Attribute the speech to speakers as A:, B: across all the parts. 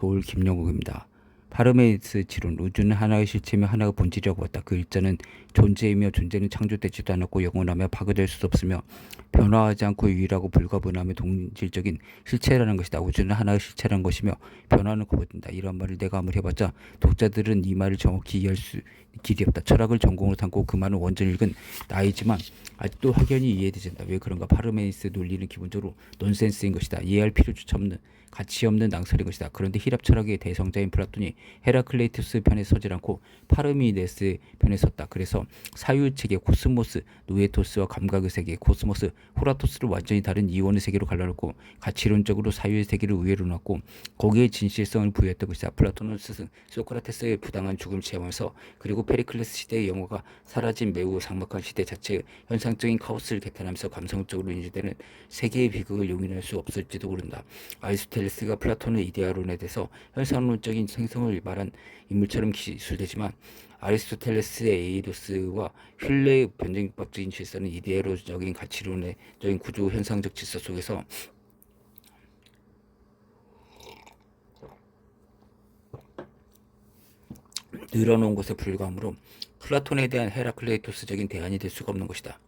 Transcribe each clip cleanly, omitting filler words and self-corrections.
A: 도울 김영욱입니다. 파르메이스 지론, 우주는 하나의 실체이며 하나의 본질이라고 봤다. 그 일자는 존재이며 존재는 창조되지도 않았고 영원하며 파괴될 수도 없으며 변화하지 않고 유일하고 불가분하며 동질적인 실체라는 것이다. 우주는 하나의 실체라는 것이며 변화는 거부된다. 이런 말을 내가 아무리 해봤자 독자들은 이 말을 정확히 이해할 수 길이 없다. 철학을 전공으로 삼고 그 말은 원전 읽은 나이지만 아직도 확연히 이해되지 않는다. 왜 그런가? 파르메이스 논리는 기본적으로 논센스인 것이다. 이해할 필요조차 없는 가치 없는 낭설인 것이다. 그런데 히랍 철학의 대성자인 플라톤이 헤라클레이투스 편에 서질 않고 파르미데스 편에 섰다. 그래서 사유체계 코스모스 노에토스와 감각의 세계 코스모스 호라토스를 완전히 다른 이원의 세계로 갈라놓고 가치론적으로 사유의 세계를 우회로 놨고 거기에 진실성을 부여했던 것이다. 플라톤은 스승 소크라테스의 부당한 죽음 체험에서 그리고 페리클레스 시대의 영화가 사라진 매우 삭막한 시대 자체의 현상적인 카오스를 개탄하면서 감성적으로 인지되는 세계의 비극을 용인할 수 없을지도 모른다. 아리스토텔레스가 플라톤의 이데아론에 대해서 현상론적인 생성을 말한 인물처럼 기술되지만 아리스토텔레스의 에이도스와 휠레의 변증법적인 질서는 이데아론적인 가치론적인 구조 현상적 질서 속에서 늘어놓은 것에 불과하므로 플라톤에 대한 헤라클레이토스적인 대안이 될 수가 없는 것이다.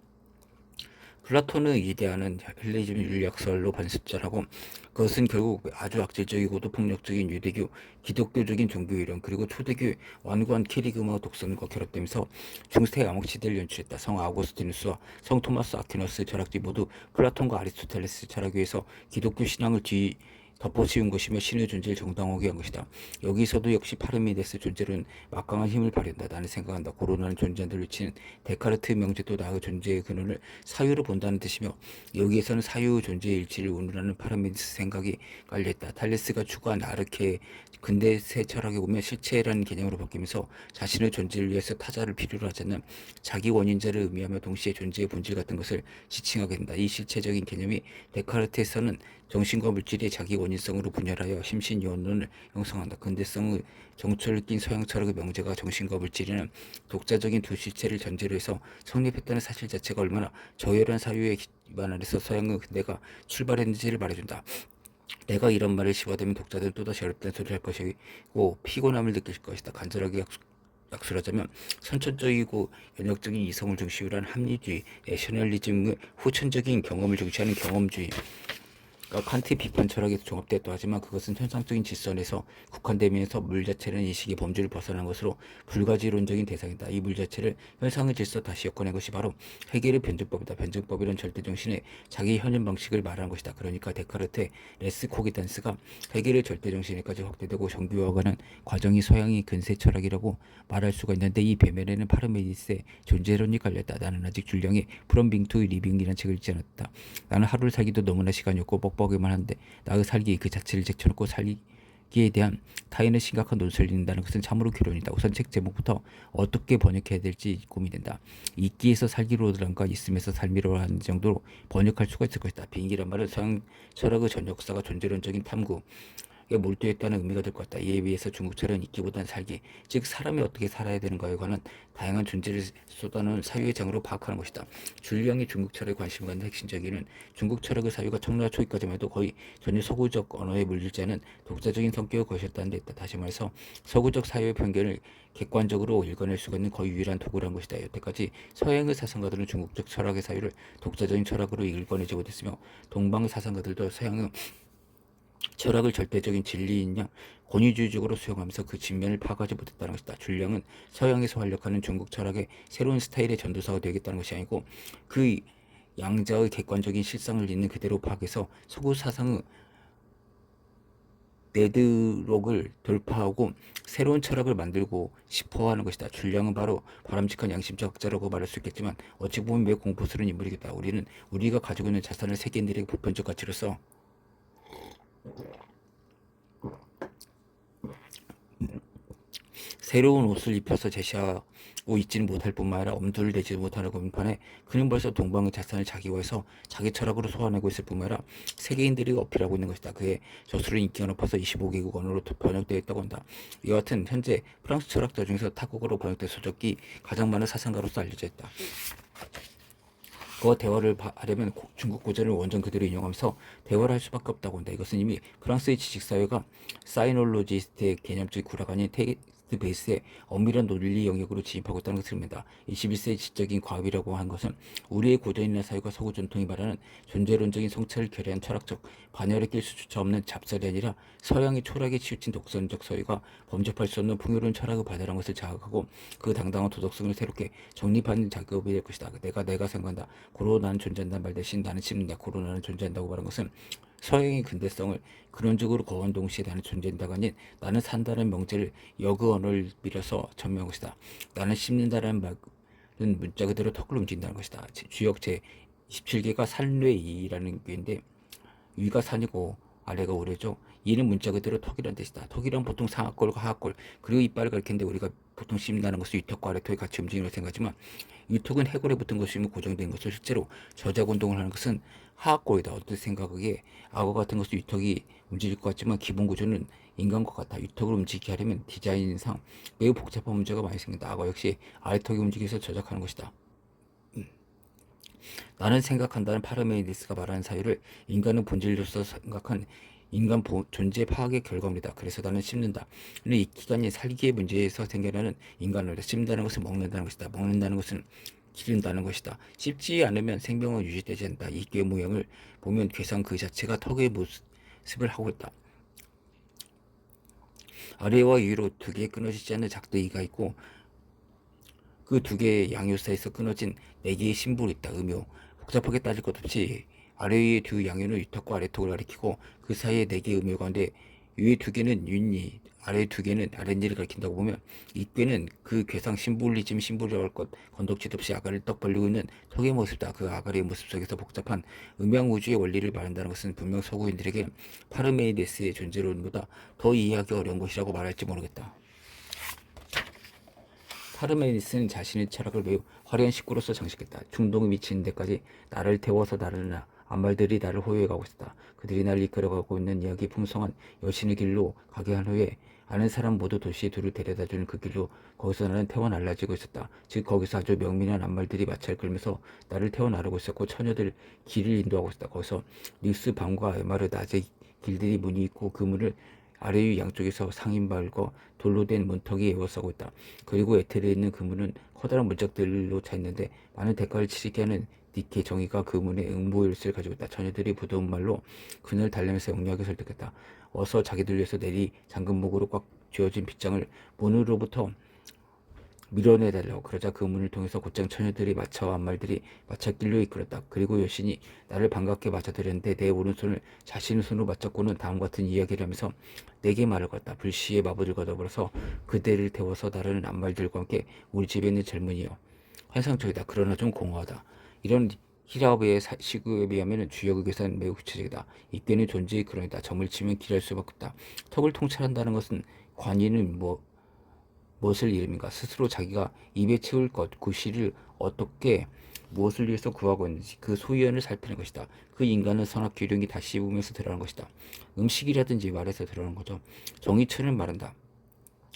A: 플라톤의 이데아는 헬레니즘 윤리학설로 반습절하고 그것은 결국 아주 악질적이고도 폭력적인 유대교, 기독교적인 종교 이론 그리고 초대교의 완고한 캐리그마 독선과 결합되면서 중세 암흑시대를 연출했다. 성 아우구스티누스와 성 토마스 아퀴너스 철학지 모두 플라톤과 아리스토텔레스 철학에서 기독교 신앙을 덮어씌운 것이며 신의 존재를 정당하게 한 것이다. 여기서도 역시 파르미데스 존재는 막강한 힘을 발휘한다. 나는 생각한다. 고로나는 존재한들 외치는 데카르트 명제도 나의 존재의 근원을 사유로 본다는 뜻이며 여기에서는 사유 존재의 일치를 운운하는 파르미데스 생각이 깔려있다. 탈레스가 추구한 아르케 근대세 철학에 보면 실체라는 개념으로 바뀌면서 자신의 존재를 위해서 타자를 필요로 하지 않는 자기 원인자를 의미하며 동시에 존재의 본질 같은 것을 지칭하게 된다. 이 실체적인 개념이 데카르트에서는 정신과 물질의 자기 원인성으로 분열하여 심신이원론을 형성한다. 근대성의 정철을 낀 서양 철학의 명제가 정신과 물질이라는 독자적인 두 실체를 전제로 해서 성립했다는 사실 자체가 얼마나 저열한 사유에 기반 아래서 서양의 근대가 출발했는지를 말해준다. 내가 이런 말을 시화되면 독자들은 또다시 어렵다는 소리를 할 것이고 피곤함을 느낄 것이다. 간절하게 약술하자면 선천적이고 연역적인 이성을 중심으로 한 합리주의, 내셔널리즘의 후천적인 경험을 중시하는 경험주의 칸트의 비판 철학에서 종합되었다 하지만 그것은 현상적인 질서에서 국한되면서 물 자체는 인식의 범주를 벗어난 것으로 불가지론적인 대상이다. 이 물 자체를 현상의 질서 다시 엮어낸 것이 바로 헤겔의 변증법이다. 변증법이란 절대정신의 자기 현현 방식을 말하는 것이다. 그러니까 데카르트의 레스 코기단스가 헤겔의 절대정신에까지 확대되고 정교화가는 과정이 서양의 근세 철학이라고 말할 수가 있는데 이 배면에는 파르메니스의 존재론이 깔렸다. 나는 아직 줄량의 프롬 빙 투 리빙이라는 책을 읽지 않았다. 나는 하루를 살기도 너무나 시간이 없고 뻑뻑이만 한데 나의 살기 그 자체를 제쳐놓고 살기에 대한 타인의 심각한 논술을 읽는다는 것은 참으로 교련이다. 우선 책 제목부터 어떻게 번역해야 될지 고민된다. 있기에서 살기로란가 있음에서 삶이로 하는 정도로 번역할 수가 있을 것이다. 빙기란 말은 서양 철학의 전 역사가 존재론적인 탐구 몰두했다는 의미가 될 것 같다. 이에 비해서 중국 철학은 있기보다는 살기, 즉 사람이 어떻게 살아야 되는가에 관한 다양한 존재를 쏟아놓은 사유의 장으로 파악하는 것이다. 줄리앙이 중국 철학에 관심을 갖는 핵심적인 중국 철학의 사유가 청나라 초기까지만 해도 거의 전혀 서구적 언어에 물들지 않은 독자적인 성격을 거셨다는 데 있다. 다시 말해서 서구적 사유의 편견을 객관적으로 읽어낼 수가 있는 거의 유일한 도구란 것이다. 여태까지 서양의 사상가들은 중국적 철학의 사유를 독자적인 철학으로 읽어내지 못했으며 동방의 사상가들도 서양의 철학을 절대적인 진리인 양 권위주의적으로 수용하면서 그 진면을 파악하지 못했다는 것이다. 줄량은 서양에서 활력하는 중국 철학의 새로운 스타일의 전도사가 되겠다는 것이 아니고 그 양자의 객관적인 실상을 있는 그대로 파악해서 서구 사상의 네드록을 돌파하고 새로운 철학을 만들고 싶어 하는 것이다. 줄량은 바로 바람직한 양심적 학자라고 말할 수 있겠지만 어찌 보면 매우 공포스러운 인물이겠다. 우리는 우리가 가지고 있는 자산을 세계인들에게 보편적 가치로서 새로운 옷을 입혀서 제시하고 있지는 못할 뿐만 아니라 엄두를 내지 못하는 공판에 그는 벌써 동방의 자산을 자기화해서 자기 철학으로 소화내고 있을 뿐만 아니라 세계인들이 어필하고 있는 것이다. 그의 저술은 인기가 높아서 25개국 언어로 번역되어 있다고 한다. 이와 같은 현재 프랑스 철학자 중에서 타국어로 번역된 서적이 가장 많은 사상가로서 알려져 있다. 그와 대화를 하려면 중국 고전을 원전 그대로 인용하면서 대화를 할 수밖에 없다고 한다. 이것은 이미 프랑스의 지식사회가 사이놀로지스트의 개념적 구라가 아닌 텍스트 베이스의 엄밀한 논리 영역으로 진입하고 있다는 것을 의미한다. 21세기 지적인 과학이라고 한 것은 우리의 고전이나 사회가 서구 전통이 말하는 존재론적인 성찰을 결여한 철학적 반열에 낄 수조차 없는 잡설이 아니라 서양의 초락에 치우친 독선적 서유가 범접할 수 없는 풍요로운 철학의 바다라는 것을 자각하고 그 당당한 도덕성을 새롭게 정립하는 작업이 될 것이다. 내가 생각한다. 고로 나는 존재한다는 말 대신 나는 씹는다. 고로 나는 존재한다고 말한 것은 서양의 근대성을 근원적으로 거부한 동시에 나는 존재한다가 아닌 나는 산다는 명제를 역의 언어를 빌어서 전명한 것이다. 나는 씹는다라는 말은 문자 그대로 턱을 움직인다는 것이다. 주역 제27개가 산뇌이라는 게인데 위가 산이고 아래가 우레죠. 이는 문자 그대로 턱이라는 뜻이다. 턱이란 보통 상하골과 하하골 그리고 이빨을 가리키는데 우리가 보통 씹는다는 것은 위턱과 아래턱이 같이 움직이는 걸 생각하지만 위턱은 해골에 붙은 것이면 고정된 것을 실제로 저작 운동을 하는 것은 하하골이다. 어떤 생각하기에 악어 같은 것은 위턱이 움직일 것 같지만 기본 구조는 인간과 같아. 위턱을 움직이게 하려면 디자인상 매우 복잡한 문제가 많이 생긴다. 악어 역시 아래턱이 움직여서 저작하는 것이다. 나는 생각한다는 파르메니데스가 말하는 사유를 인간은 본질로서 생각한 인간 존재 파악의 결과입니다. 그래서 나는 씹는다. 이 기간이 살기의 문제에서 생겨나는 인간을 씹는다는 것은 먹는다는 것이다. 먹는다는 것은 기른다는 것이다. 씹지 않으면 생명은 유지되지 않는다. 이 꾀 모양을 보면 괴상 그 자체가 턱의 모습을 하고 있다. 아래와 위로 두 개의 끊어지지 않는 작두이가 있고 그 두 개의 양요 사이에서 끊어진 네 개의 심볼이 있다. 음요. 복잡하게 따질 것 없이 아래 위의 두 양요는 위턱과 아래턱을 가리키고 그 사이에 네 개의 음요 가운데 위의 두 개는 윗니, 아래 두 개는 아랫니를 가리킨다고 보면 이 꾀는 그 괴상 심볼리즘 심볼이라고 할 것 건덕지도 없이 아가를 떡 벌리고 있는 턱의 모습이다. 그 아가리의 모습 속에서 복잡한 음양우주의 원리를 말한다는 것은 분명 서구인들에게 파르메니데스의 존재론보다 더 이해하기 어려운 것이라고 말할지 모르겠다. 파르메니데스는 자신의 철학을 매우 화려한 식구로서 장식했다. 중동에 미치는 데까지 나를 태워서 나를 암말들이 나를 호위해가고 있었다. 그들이 나를 이끌어가고 있는 이야기 풍성한 여신의 길로 가게 한 후에 아는 사람 모두 도시에 둘을 데려다주는 그 길로 거기서 나는 태워 날라지고 있었다. 즉 거기서 아주 명민한 암말들이 마차를 끌면서 나를 태워 나르고 있었고 처녀들 길을 인도하고 있었다. 거기서 닉스 밤과 에마르 낮의 길들이 문이 있고 그 문을 아래 위 양쪽에서 상인발과 돌로 된 문턱이 에워싸고 있다. 그리고 에텔에 있는 그 문은 커다란 문짝들로 차 있는데 많은 대가를 치르게 하는 니케 정의가 그 문에 응보일을 가지고 있다. 처녀들이 부드러운 말로 그녀를 달래면서 영리하게 설득했다. 어서 자기들 위해서 내리 잠금목으로 꽉 쥐어진 빗장을 문으로부터 밀어내달라고. 그러자 그 문을 통해서 곧장 처녀들이 마차와 암말들이 마차길로 이끌었다. 그리고 여신이 나를 반갑게 맞아들였는데 내 오른손을 자신의 손으로 맞잡고는 다음 같은 이야기를 하면서 내게 말을 걸었다. 불시의 마부들과 더불어서 그대를 태워서 다른 암말들과 함께 우리 집에 있는 젊은이여. 환상적이다. 그러나 좀 공허하다. 이런 히라베의 시구에 비하면 주역의 계산은 매우 구체적이다. 이때는 존재의 그런이다. 점을 치면 길할 수밖에 없다. 턱을 통찰한다는 것은 관이는 무엇을 이름인가? 스스로 자기가 입에 채울 것, 그 시를 어떻게 무엇을 위해서 구하고 있는지 그 소유연을 살피는 것이다. 그 인간은 선악 규령이 다 씹으면서 드러나는 것이다. 음식이라든지 말에서 드러나는 거죠. 정의천을 말한다.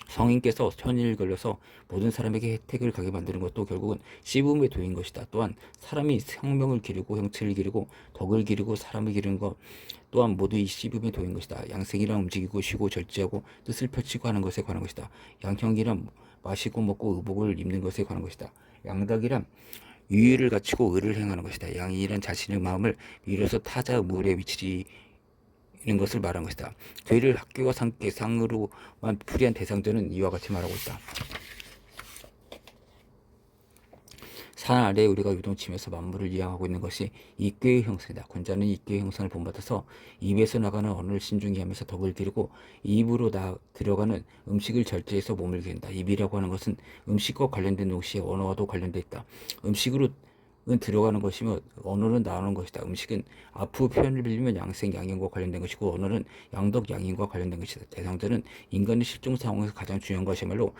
A: 성인께서 천일을 걸려서 모든 사람에게 혜택을 가게 만드는 것도 결국은 씹음의 도인 것이다. 또한 사람이 생명을 기르고 형체를 기르고 덕을 기르고 사람을 기르는 것 또한 모두 이 씹음의 도인 것이다. 양생이란 움직이고 쉬고 절제하고 뜻을 펼치고 하는 것에 관한 것이다. 양형이란 마시고 먹고 의복을 입는 것에 관한 것이다. 양닭이란 유의를 갖추고 의를 행하는 것이다. 양이란 자신의 마음을 밀어서 타자 물에 위치리 는 것을 말한 것이다. 죄를 학교와 상으로만 풀이한 대상자는 이와 같이 말하고 있다. 산 아래에 우리가 유동치면서 만물을 이양하고 있는 것이 이꾀의 형상이다. 권자는 이꾀의 형상을 본받아서 입에서 나가는 언어를 신중히 하면서 덕을 기르고 입으로 들어가는 음식을 절제해서 몸을 기른다. 입이라고 하는 것은 음식과 관련된 동시에 언어와도 관련돼 있다. 음식으로 들어가는 것이며 언어는 나오는 것이다. 음식은 앞으로 표현을 빌리면 양생 양인과 관련된 것이고 언어는 양덕 양인과 관련된 것이다. 대상자는 인간의 실종 상황에서 가장 중요한 것이야말로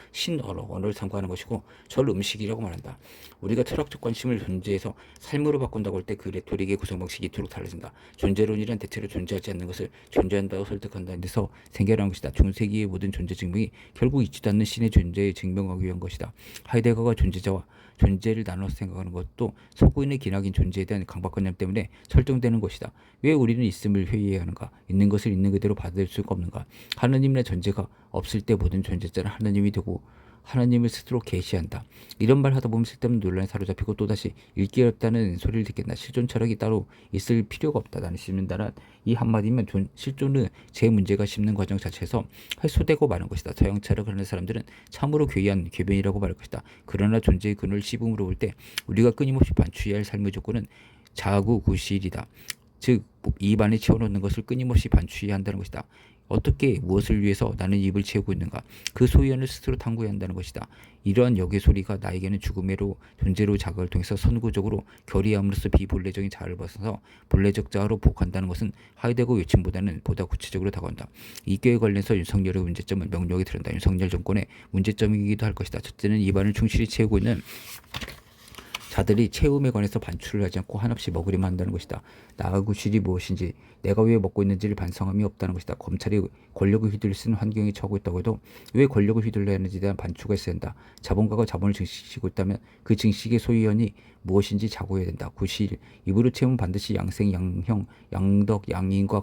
A: 언어를 삼가하는 것이고 절 음식이라고 말한다. 우리가 철학적 관심을 존재에서 삶으로 바꾼다고 할 때 그 레토릭의 구성 방식이 이토록 달라진다. 존재론이란 대체로 존재하지 않는 것을 존재한다고 설득한다는 데서 생겨난 것이다. 중세기의 모든 존재 증명이 결국 있지도 않는 신의 존재에 증명하기 위한 것이다. 하이데거가 존재자와 존재를 나눠서 생각하는 것도 서구인의 기나긴 존재에 대한 강박관념 때문에 설정되는 것이다. 왜 우리는 있음을 회의해야 하는가? 있는 것을 있는 그대로 받을 수가 없는가? 하느님의 존재가 없을 때 모든 존재자는 하느님이 되고 하나님을 스스로 계시한다. 이런 말 하다 보면 쓸데없는 논란에 사로잡히고 또다시 읽기 어렵다는 소리를 듣겠나. 실존 철학이 따로 있을 필요가 없다. 나는 씹는다란 이 한마디면 실존은 제 문제가 씹는 과정 자체에서 해소되고 마는 것이다. 서양 철학을 하는 사람들은 참으로 괴이한 궤변이라고 말할 것이다. 그러나 존재의 근원을 씹음으로 볼 때 우리가 끊임없이 반추해야 할 삶의 조건은 자구구실이다. 즉 입 안에 채워놓는 것을 끊임없이 반추해야 한다는 것이다. 어떻게 무엇을 위해서 나는 입을 채우고 있는가? 그 소유안을 스스로 탐구해야 한다는 것이다. 이러한 역의 소리가 나에게는 죽음으로 존재로 자각을 통해서 선구적으로 결의함으로써 비본래적인 자아를 벗어서 본래적 자아로 복한다는 것은 하이데거 외침보다는 보다 구체적으로 다가온다. 이 꾀에 관련해서 윤석열의 문제점은 명료하게 드러난다. 윤석열 정권의 문제점이기도 할 것이다. 첫째는 입안을 충실히 채우고 있는 자들이 채움에 관해서 반출을 하지 않고 한없이 먹으리만 한다는 것이다. 나아구실이 무엇인지, 내가 왜 먹고 있는지를 반성함이 없다는 것이다. 검찰이 권력을 휘둘릴 수 있는 환경에 처하고 있다고 해도 왜 권력을 휘둘러야 하는지에 대한 반추가 있어야 한다. 자본가가 자본을 증식시키고 있다면 그 증식의 소유원이 무엇인지 자고해야 된다. 구실, 입으로 채우면 반드시 양생, 양형, 양덕, 양인과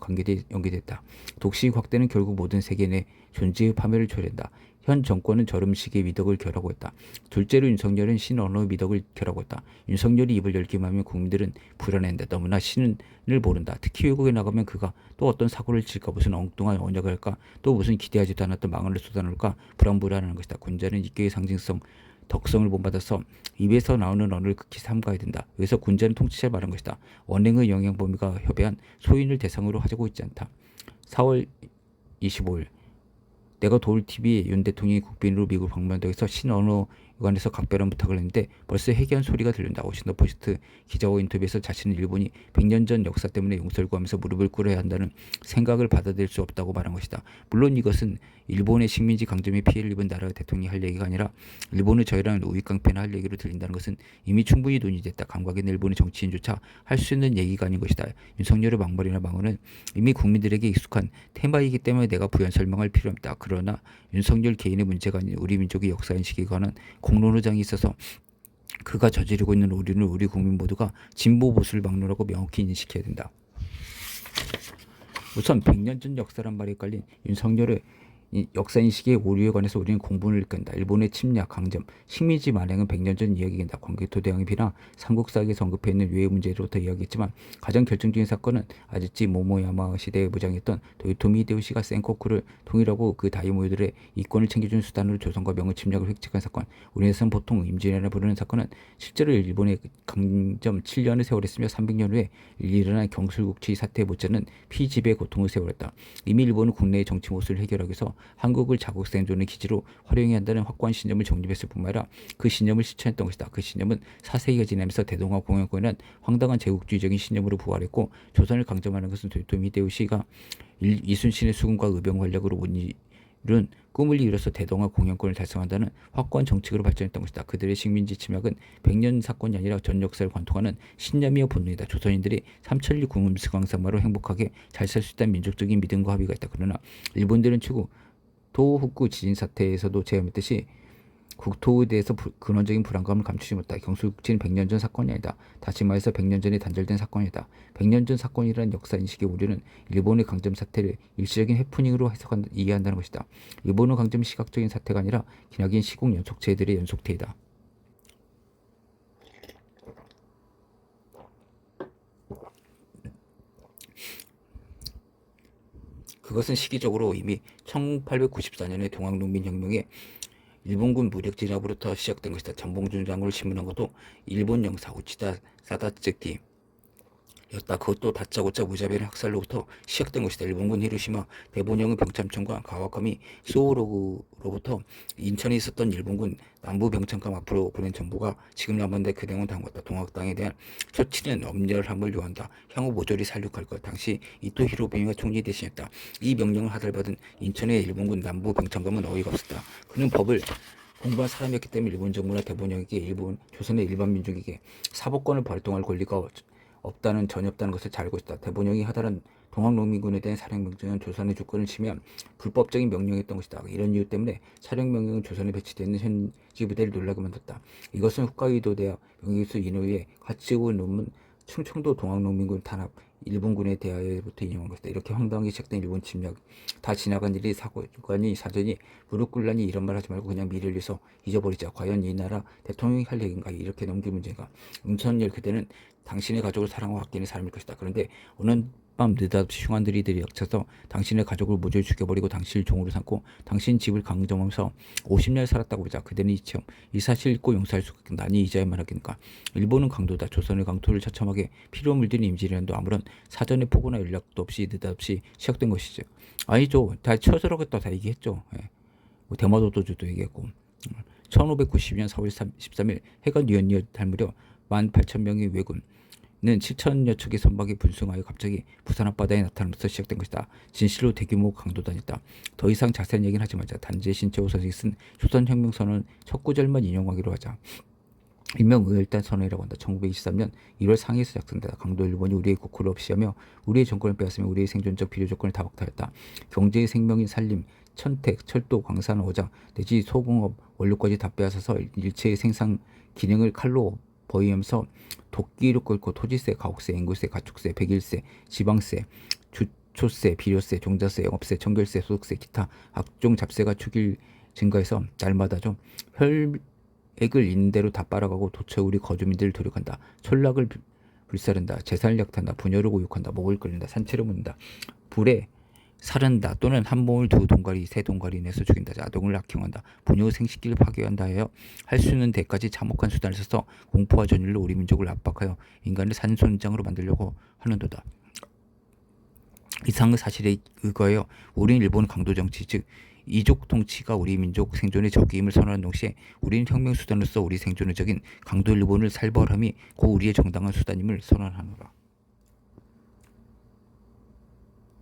A: 연계됐다. 독식 확대는 결국 모든 세계 내 존재의 파멸을 초래한다. 현 정권은 저름식의 미덕을 결하고 있다. 둘째로 윤석열은 신언어의 미덕을 결하고 있다. 윤석열이 입을 열기만 하면 국민들은 불안해한다. 너무나 신을 모른다. 특히 외국에 나가면 그가 또 어떤 사고를 칠까, 무슨 엉뚱한 언약을 할까, 또 무슨 기대하지도 않았던 망언을 쏟아놓을까 불안불안하는 것이다. 군자는 입계의 상징성, 덕성을 본받아서 입에서 나오는 언어를 극히 삼가야 된다. 그래서 군자는 통치자를 말한 것이다. 언행의 영향 범위가 협의한 소인을 대상으로 하고 있지 않다. 4월 25일 내가 도울TV에 윤 대통령이 국빈으로 미국 방문한다고 해서 신언어관에서 각별한 부탁을 했는데 벌써 회개한 소리가 들린다. 워싱턴포스트 기자와 인터뷰에서 자신은 일본이 100년 전 역사 때문에 용서를 구하면서 무릎을 꿇어야 한다는 생각을 받아들일 수 없다고 말한 것이다. 물론 이것은 일본의 식민지 강점에 피해를 입은 나라 대통령이 할 얘기가 아니라 일본의 저희랑 우익깡패나 할 얘기로 들린다는 것은 이미 충분히 논의됐다. 감각 있는 일본의 정치인조차 할 수 있는 얘기가 아닌 것이다. 윤석열의 막말이나 망언은 이미 국민들에게 익숙한 테마이기 때문에 내가 부연 설명할 필요 없다. 그러나 윤석열 개인의 문제가 아닌 우리 민족의 역사인식에 관한 공론의장이 있어서 그가 저지르고 있는 오류는 우리 국민 모두가 진보 보수를 막론하고 명확히 인식해야 된다. 우선 100년 전 역사란 말이 깔린 윤석열의 역사인식의 오류에 관해서 우리는 공분을 일으킨다. 일본의 침략, 강점, 식민지 만행은 100년 전 이야기이다. 광개토 대왕의 비나 삼국사기에서 언급해 있는 유해 문제로부터 이야기했지만 가장 결정적인 사건은 아즈치 모모야마 시대에 무장했던 도요토미 히데요시가 센코쿠를 통일하고 그 다이모들의 이권을 챙겨준 수단으로 조선과 명의 침략을 획책한 사건. 우리나라에서는 보통 임진왜란을 부르는 사건은 실제로 일본의 강점 7년의 세월했으며 300년 후에 일어난 경술국치 사태 못지않은 피지배의 고통을 세월했다. 이미 일본은 국내의 정치 모순을 해결하기 위해서 한국을 자국 생존의 기지로 활용해야 한다는 확고한 신념을 정립했을 뿐만 아니라 그 신념을 실천했던 것이다. 그 신념은 4세기가 지나면서 대동아 공영권에는 황당한 제국주의적인 신념으로 부활했고 조선을 강점하는 것은 도요토미 히데요시가 이순신의 수군과 의병 활력으로 못 이룬 꿈을 이뤄서 대동아 공영권을 달성한다는 확고한 정책으로 발전했던 것이다. 그들의 식민지 침략은 100년 사건이 아니라 전 역사를 관통하는 신념이어 본능이다. 조선인들이 삼천리 궁음수강산마로 행복하게 잘 살 수 있다는 민족적인 믿음과 합의가 있다. 그러나 일본들은 추구 토호쿠 지진 사태에서도 제안했듯이 국토에 대해서 근원적인 불안감을 감추지 못했다. 경술국지는 100년 전 사건이 아니다. 다시 말해서 100년 전에 단절된 사건이다. 100년 전 사건이라는 역사인식의 오류는 일본의 강점 사태를 일시적인 해프닝으로 이해한다는 것이다. 일본의 강점이 시각적인 사태가 아니라 기나긴 시국 연속체들의 연속태이다. 그것은 시기적으로 이미 1894년의 동학농민혁명에 일본군 무력 진압으로부터 시작된 것이다. 전봉준 장군을 신문한 것도 일본 영사 우치다 사다츠키 였다. 그것도 다짜고짜 무자비한 학살로부터 시작된 것이다. 일본군 히로시마 대본영의 병참청과 가와카미 소우로로부터 인천에 있었던 일본군 남부 병참감 앞으로 보낸 정보가 지금 남았는데 그 내용은 다음과 같다. 동학당에 대한 처치는 엄렬함을 요한다. 향후 모조리 살육할 것. 당시 이토 히로부미가 총리 대신했다. 이 명령을 하달받은 인천의 일본군 남부 병참감은 어이가 없었다. 그는 법을 공부한 사람이었기 때문에 일본 정부나 대본영에게 조선의 일반 민족에게 사법권을 발동할 권리가 없다는 전혀 없다는 것을 잘 알고 있다. 대본영이 하달한 동학농민군에 대한 사령명령은 조선의 주권을 침해한 불법적인 명령이었던 것이다. 이런 이유 때문에 사령명령은 조선에 배치되어 있는 현지 부대를 놀라게 만들었다. 이것은 홋카이도대학 명예교수 이노우의 가치고 논문 충청도 동학농민군 탄압 일본군에 대하여부터 인용한 것이다. 이렇게 황당하게 시작된 일본 침략, 다 지나간 일이 사관이 사전이 무릎 꿇라니 이런 말 하지 말고 그냥 미래를 위해서 잊어버리자. 과연 이 나라 대통령이 할 얘기인가? 이렇게 넘길 문제인가? 윤석열 그대는 당신의 가족을 사랑하고 아끼는 사람일 것이다. 그런데 어느 밤 느닷없이 흉한들이 들이닥쳐서 당신의 가족을 모조리 죽여버리고 당신을 종으로 삼고 당신 집을 강점하면서 50년 살았다고 보자. 그대는 이 사실 읽고 용서할 수가 있겠다. 아니 이자야 말하겠는가. 일본은 강도다. 조선의 강토를 처참하게 피로 물든 임진왜란도 아무런 사전의 포고나 연락도 없이 느닷없이 시작된 것이죠. 아니죠. 다 쳐들어갔다 다 얘기했죠. 예. 뭐 대마도도주도 얘기했고 1592년 4월 13일 해가 뉘엿뉘엿 달 무렵 18,000명의 왜군 는 7천여 척의 선박이 분승하여 갑자기 부산 앞바다에 나타나면서 시작된 것이다. 진실로 대규모 강도단이다. 더 이상 자세한 얘기는 하지 말자. 단지 신채호 선생이 쓴 조선혁명선언 첫 구절만 인용하기로 하자. 일명 의열단 선언이라고 한다. 1923년 1월 상해에서 작성된다. 강도 일본이 우리의 국호를 없이하며 우리의 정권을 빼앗으며 우리의 생존적 필요 조건을 다 박탈했다. 경제의 생명인 산림, 천택, 철도, 광산, 어장, 내지 소공업, 원료까지 다 빼앗아서 일체의 생산 기능을 칼로 버이면서 도끼로 끌고 토지세, 가옥세, 인구세, 가축세, 백일세, 지방세, 주초세, 비료세, 종자세, 영업세, 청결세, 소득세, 기타 각종 잡세가 축일 증가해서 날마다 좀 혈액을 인대로 다 빨아가고 도처 우리 거주민들을 도륙한다. 촌락을 불사른다. 재산을 약탄다. 부녀를 고육한다. 목을 끌린다. 산채를 묻는다. 불에 살른다 또는 한 몸을 두 동가리 세 동가리 내서 죽인다. 아동을 악행한다. 부녀의 생식기를 파괴한다 하여 할 수 있는 데까지 참혹한 수단을 써서 공포와 전율로 우리 민족을 압박하여 인간을 산손장으로 만들려고 하는도다. 이상의 사실에 의거하여 우리는 일본 강도 정치 즉 이족 통치가 우리 민족 생존의 적임을 선언하는 동시에 우리는 혁명 수단으로서 우리 생존의 적인 강도 일본을 살벌함이 고 우리의 정당한 수단임을 선언하노라.